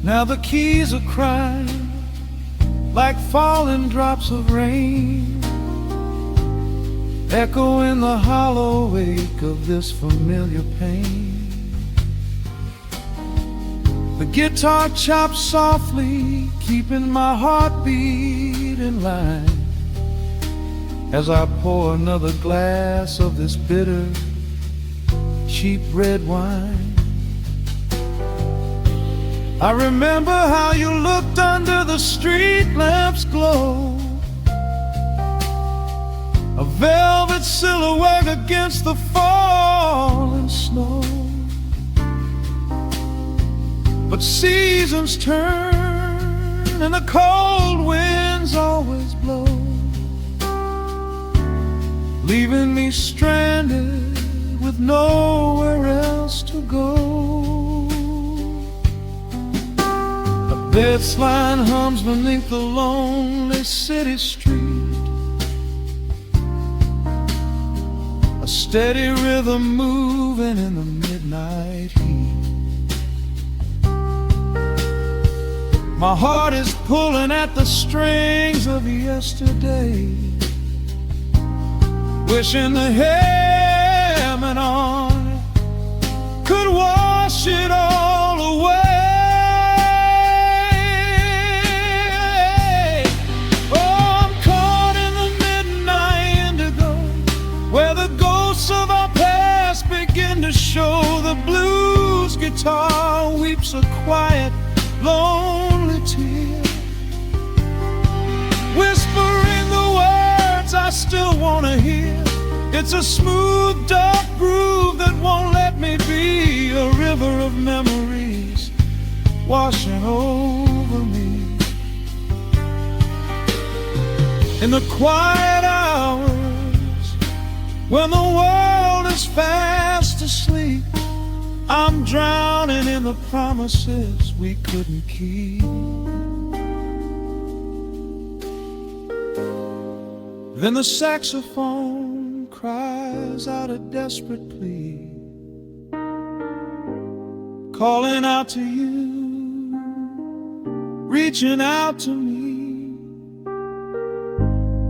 Now the keys are crying like falling drops of rain, echo in the hollow wake of this familiar pain. The guitar chops softly, keeping my heartbeat in line as I pour another glass of this bitter, cheap red wine. I remember how you looked under the street lamp's glow, a velvet silhouette against the falling snow. But seasons turn and the cold winds always blow, leaving me stranded with nowhere else to go. This line hums beneath the lonely city street, a steady rhythm moving in the midnight heat. My heart is pulling at the strings of yesterday, wishing the hammer on it could wash it all away. Show the blues guitar weeps a quiet, lonely tear, whispering the words I still wanna hear. It's a smooth, dark groove that won't let me be, washing over me. In the quiet hours, when the world is fast asleep, I'm drowning in the promises we couldn't keep. Then the saxophone cries out a desperate plea, calling out to you, reaching out to me.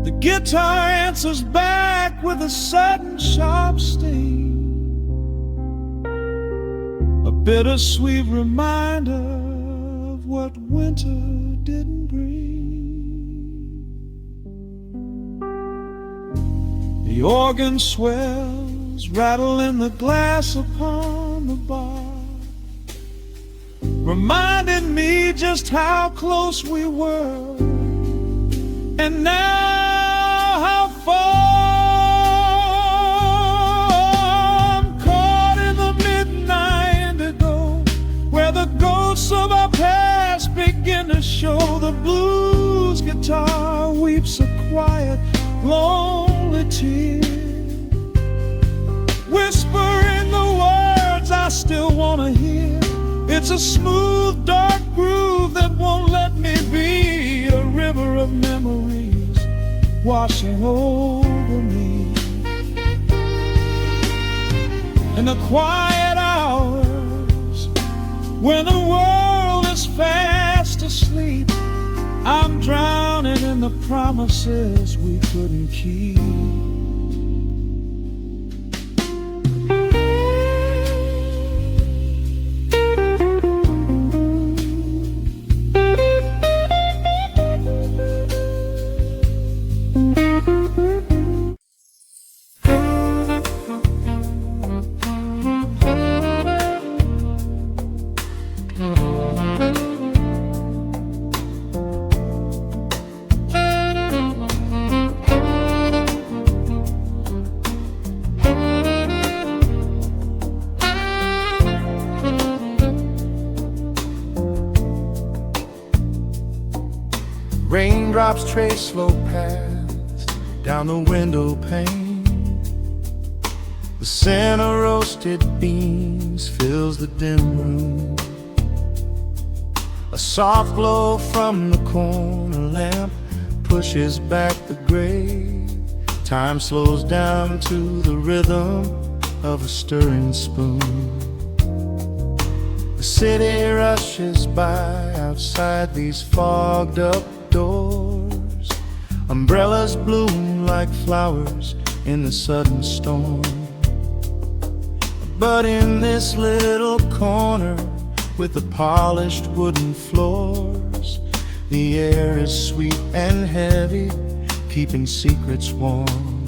The guitar answers back with a sudden sharp sting, a bittersweet reminder of what winter didn't bring. The organ swells, rattling the glass upon the bar, reminding me just how close we were, and now how far. I'm caught in the midnight indigo, where the ghosts of our past begin to show. The blues guitar weeps a quiet, lonely tear, whispering the words I still want to hear. It's a smooth, dark groove that won't let me be, a river of memories washing over me. In the quiet hours, when the world is fast asleep, I'm drowning in the promises we couldn't keep. Raindrops trace slow paths down the window pane. The scent of roasted beans fills the dim room. A soft glow from the corner lamp pushes back the gray. Time slows down to the rhythm of a stirring spoon. The city rushes by outside these fogged up doors. Umbrellas bloom like flowers in the sudden storm. But in this little corner with the polished wooden floors, the air is sweet and heavy, keeping secrets warm.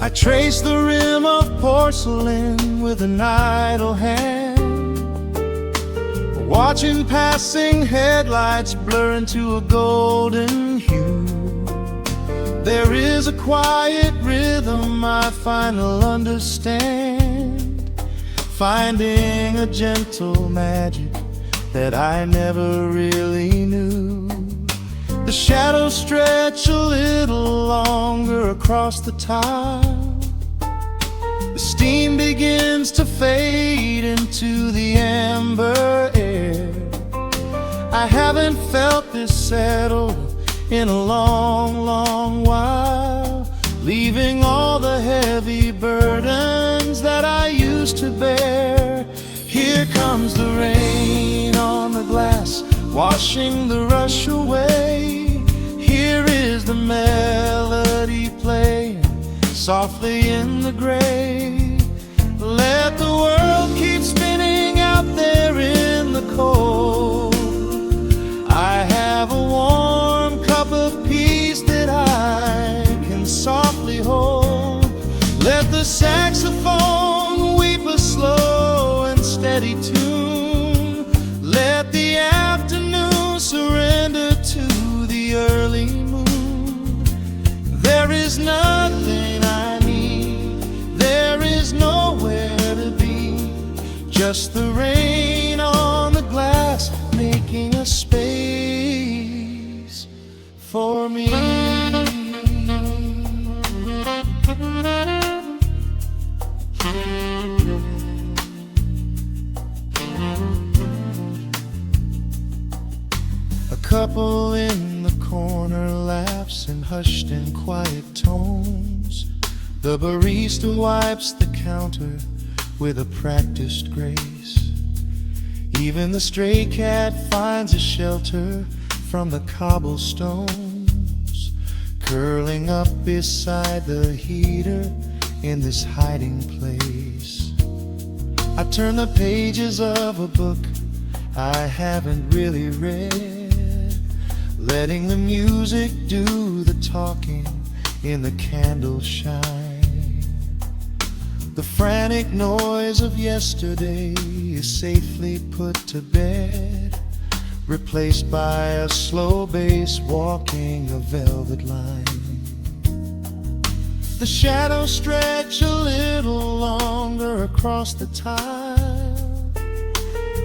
I trace the rim of porcelain with an idle hand, watching passing headlights blur into a golden hue. There is a quiet rhythm I finally understand, finding a gentle magic that I never really knew. The shadows stretch a little longer across the tile. The steam begins to fade into the amber air. I haven't felt this settled in a long, long while, leaving all the heavy burdens that I used to bear. Here comes the rain on the glass, washing the rush away. Here is the melody playing softly in the gray. Let the world keep spinning out there in the cold. I have a warm cup of peace that I can softly hold. Let the saxophone weep a slow and steady tune. Let the afternoon surrender to the early moon. There is nothing I need, there is nowhere to be, just the rain on the glass A couple in the corner laughs in hushed and quiet tones. The barista wipes the counter with a practiced grace. Even the stray cat finds a shelter from the cobblestones, curling up beside the heater in this hiding place. I turn the pages of a book I haven't really read, letting the music do the talking in the candle shine. The frantic noise of yesterday is safely put to bed, replaced by a slow bass walking a velvet line. The shadows stretch a little longer across the tile.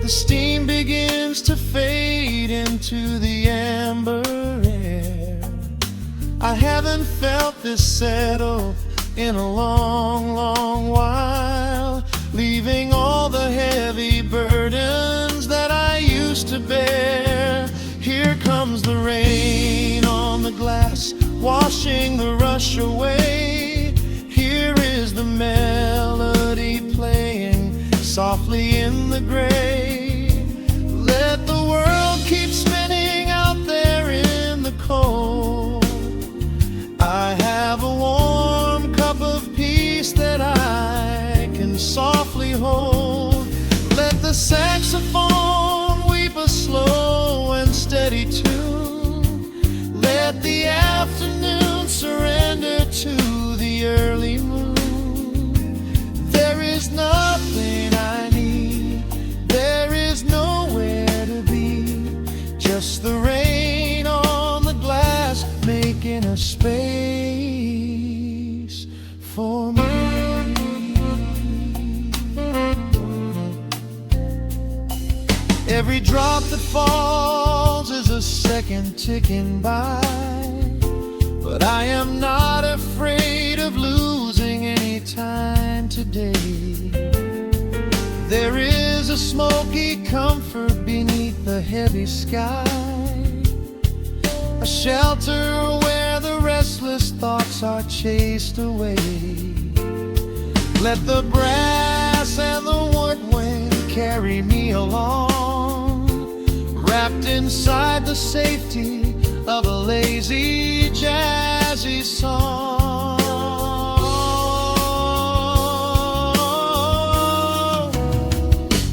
The steam begins to fade into the amber air. I haven't felt this settle in a long, long while, leaving all the heavy burdens that I used to bear. Here comes the rain on the glass, washing the rush away. Here is the melody playing softly in the gray. Let the world keep spinning out there in the cold. I have a warm cup of peace that I can softly hold. Let the saxophone weep a slow and steady tune. Let the afternoon surrender to the early moon. There is nothing I need, there is nowhere to be, just the rain on the glass making a space for me. Every drop that falls is a second ticking by, but I am not afraid of losing any time today. There is a smoky comfort beneath the heavy sky, a shelter where the restless thoughts are chased away. Let the brass and the woodwind carry me along, wrapped inside the safety of a lazy, jazzy song.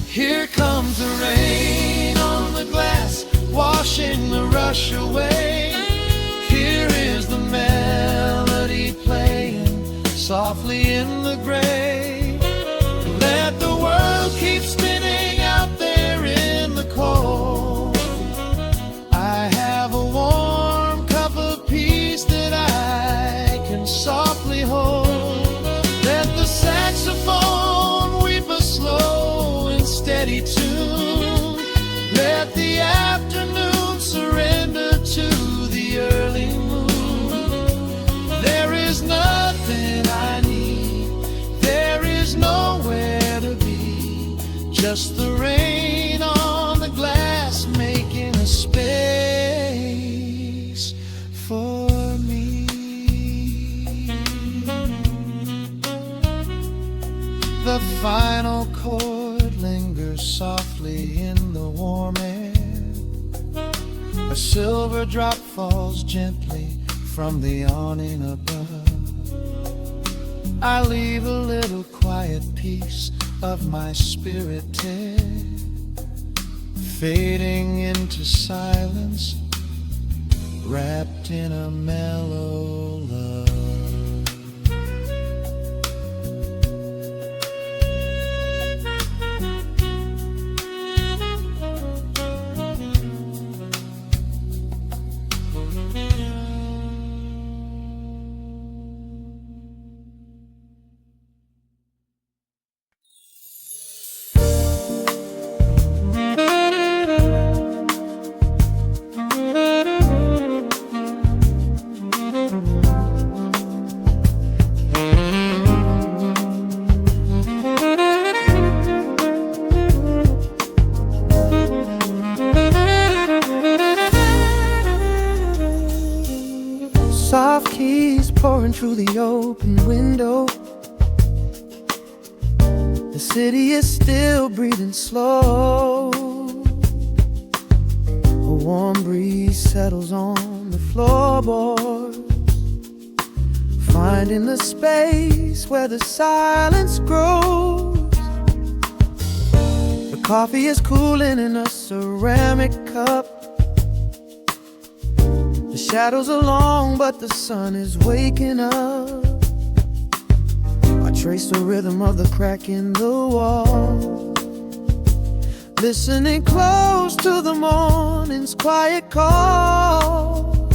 Here comes the rain on the glass, washing the rush away. Here is the melody playing softly in the gray. Let the world keep spinning out there in the cold. I have a warm cup of peace that I can softly hold. Let the saxophone weep a slow and steady tune. Let the afternoon surrender to the early moon. There is nothing I need, there is nowhere to be, just the rain on the glass making a space for me. The final chord lingers softly in the warm air. A silver drop falls gently from the awning above. I leave a little quiet piece of my spirit dead, fading into silence, wrapped in a mellow love. through the open window. The city is still breathing slow. A warm breeze settles on the floorboards, finding the space where the silence grows. The coffee is cooling in a ceramic cup. The shadows are long, but the sun is waking up. I trace the rhythm of the crack in the wall, listening close to the morning's quiet call.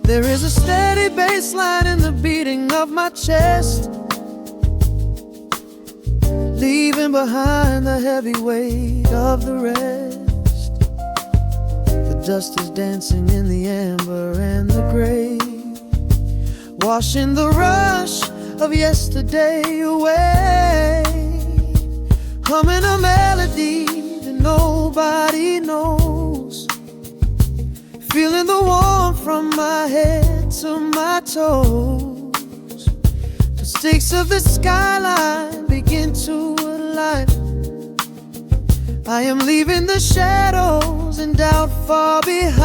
There is a steady bassline in the beating of my chest, leaving behind the heavy weight of the rest. The dust is dancing in the amber and the gray, washing the rush of yesterday away. Humming a melody that nobody knows, feeling the warmth from my head to my toes. The stakes of the skyline begin to align. I am leaving the shadows and doubt far behind.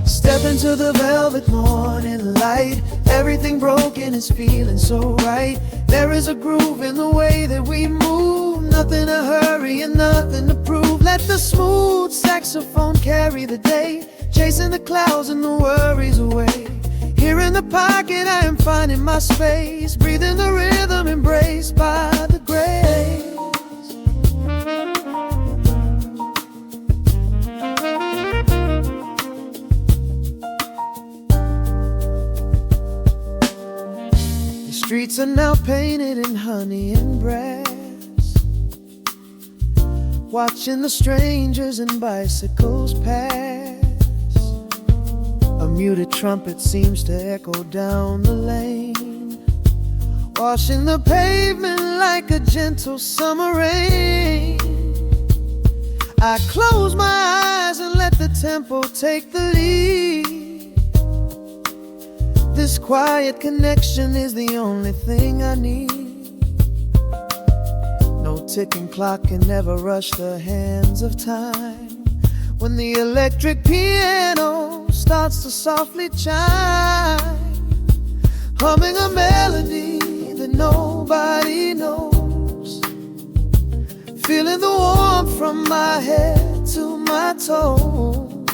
Step into the velvet morning light. Everything broken is feeling so right. There is a groove in the way that we move. Nothing to hurry and nothing to prove. Let the smooth saxophone carry the day, chasing the clouds and the worries away. Here in the pocket I am finding my space, breathing the rhythm embraced by the grace. The streets are now painted in honey and brass, watching the strangers and bicycles pass. A muted trumpet seems to echo down the lane, washing the pavement like a gentle summer rain. I close my eyes and let the tempo take the lead. This quiet connection is the only thing I need. No ticking clock can never rush the hands of time. When the electric piano starts to softly chime, humming a melody that nobody knows, feeling the warmth from my head to my toes.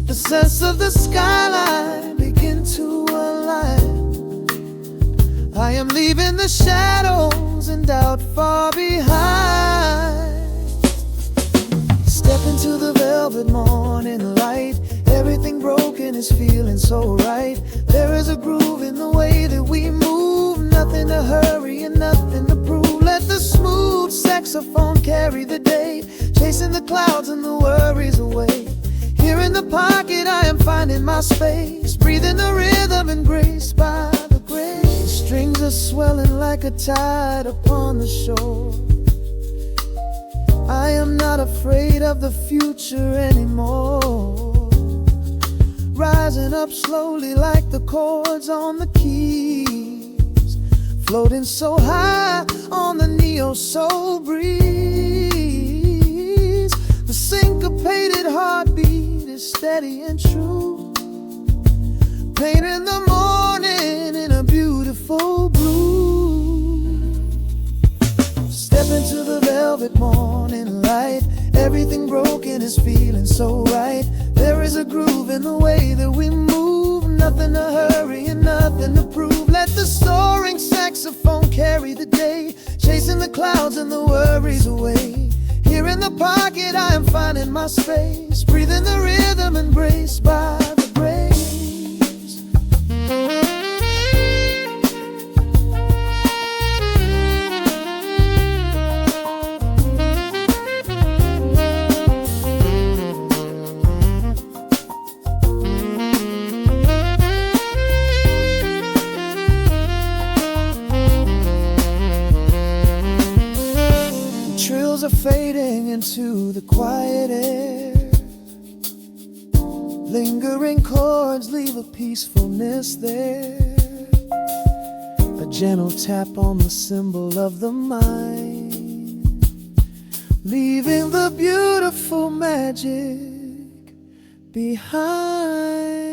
The sense of the skyline begin to align. I am leaving the shadows and doubt far behind. Step into the velvet morning light. Everything broken is feeling so right. There is a groove in the way that we move. Nothing to hurry and nothing to prove. Let the smooth saxophone carry the day, chasing the clouds and the worries away. Here in the pocket I am finding my space, breathing the rhythm embraced by the grace. Strings are swelling like a tide upon the shore. I am not afraid of the future anymore. Rising up slowly like the chords on the keys, floating so high on the neo-soul breeze. The syncopated heartbeat is steady and true, painting the morning in a beautiful blue. Step into the velvet morning light. Everything broken is feeling so right. There is a groove in the way that we move. Nothing to hurry and nothing to prove. Let the soaring saxophone carry the day, chasing the clouds and the worries away. Here in the pocket I am finding my space, breathing the rhythm embraced by the grace. Are fading into the quiet air. Lingering chords leave a peacefulness there, a gentle tap on the symbol of the mind, leaving the beautiful magic behind.